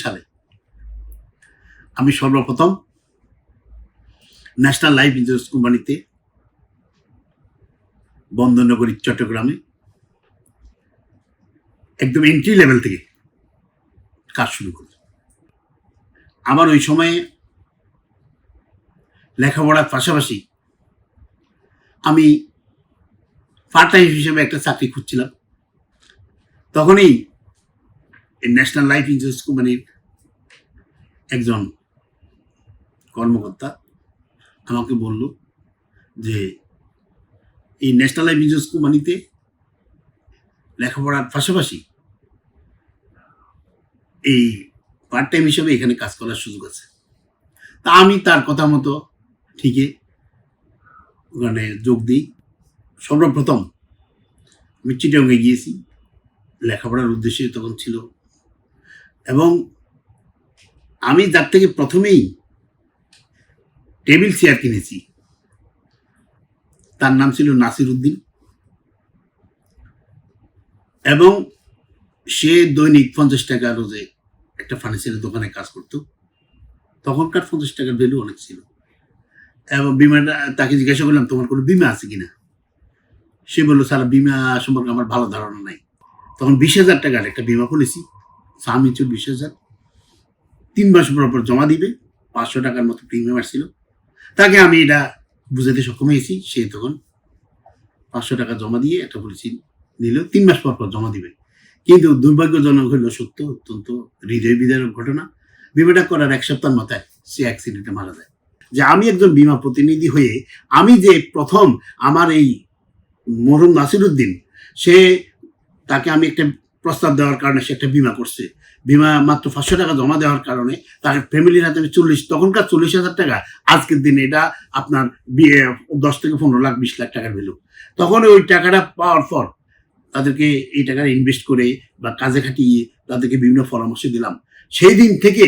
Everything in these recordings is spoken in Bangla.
সালে আমি সর্বপ্রথম ন্যাশনাল লাইফ ইন্স্যুরেন্স কোম্পানিতে বন্দরনগরী চট্টগ্রামে একদম এন্ট্রি লেভেল থেকে কাজ শুরু করি। আমার ওই সময়ে লেখাপড়ার পাশাপাশি আমি পার্ট টাইম হিসেবে একটা চাকরি খুঁজছিলাম। তখনই এই ন্যাশনাল লাইফ ইন্স্যুরেন্স কোম্পানির একজন কর্মকর্তা আমাকে বলল যে এই ন্যাশনাল লাইফ ইন্স্যুরেন্স কোম্পানিতে লেখাপড়ার পাশাপাশি এই পার্ট টাইম হিসেবে এখানে কাজ করার সুযোগ আছে। তা আমি তার কথা মতো ঠিকই ওখানে যোগ দিই। সর্বপ্রথম আমি চিটাগংয়ে গিয়েছি, লেখাপড়ার উদ্দেশ্যে তখন ছিল, এবং আমি যার থেকে প্রথমেই টেবিল চেয়ার কিনেছি তার নাম ছিল নাসির উদ্দিন, এবং সে দৈনিক 50 টাকা রোজে একটা ফার্নিচারের দোকানে কাজ করত। তখনকার 50 টাকার ভ্যালু অনেক ছিল। এবং বিমাটা তাকে জিজ্ঞাসা করলাম, তোমার কোনো বিমা আছে কিনা? সে বললো, স্যার বিমা সম্পর্কে আমার ভালো ধারণা নাই। তখন 20,000 টাকার একটা বিমা পলিসি, সাম ইনস্যুর 20,000, 3 মাস পর জমা দিবে, 500 টাকার মতো প্রিমিয়াম আসছিল। তাকে আমি এটা বুঝাতে সক্ষম হয়েছি। সে তখন 500 টাকা জমা দিয়ে একটা পলিসি নিল, 3 মাস পর জমা দিবে। কিন্তু দুর্ভাগ্যজনক হইল সত্য, অত্যন্ত হৃদয় বিদারক ঘটনা, বিমাটা করার 1 সপ্তাহের মাথায় সে অ্যাক্সিডেন্টে মারা যায়। যে আমি একজন বিমা প্রতিনিধি হয়ে আমি যে প্রথম আমার এই মরহুম নাসির উদ্দিন, সে তাকে আমি একটা প্রস্তাব দেওয়ার কারণে সে একটা বিমা করছে। বিমা মাত্র 500 টাকা জমা দেওয়ার কারণে তার ফ্যামিলির হাতে আমি তখনকার 40,000 টাকা, আজকের দিনে এটা আপনার 10 থেকে 15 লাখ 20 লাখ টাকার ভ্যালু। তখন ওই টাকাটা পাওয়ার পর তাদেরকে এই টাকাটা ইনভেস্ট করে বা কাজে খাটিয়ে তাদেরকে বিভিন্ন পরামর্শ দিলাম। সেই দিন থেকে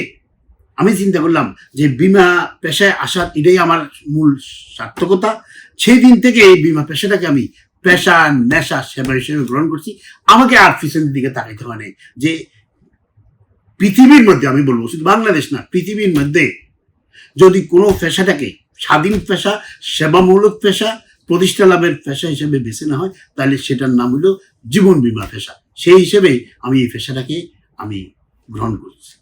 আমি চিন্তা করলাম যে বিমা পেশায় আসার এটাই আমার মূল সার্থকতা। সেই দিন থেকে এই বিমা পেশাটাকে আমি পেশা, নেশা, সেবা হিসেবে গ্রহণ করছি। আমাকে আর পিছনের দিকে তাকাইতে হয় না। যে পৃথিবীর মধ্যে, আমি বলবো শুধু বাংলাদেশ না, পৃথিবীর মধ্যে যদি কোনো পেশাটাকে স্বাধীন পেশা, সেবামূলক পেশা, প্রতিষ্ঠা লাভের পেশা হিসেবে বেছে না হয়, তাহলে সেটার নাম হলো জীবন বীমা পেশা। সেই হিসেবে আমি এই পেশাটাকে আমি গ্রহণ করছি।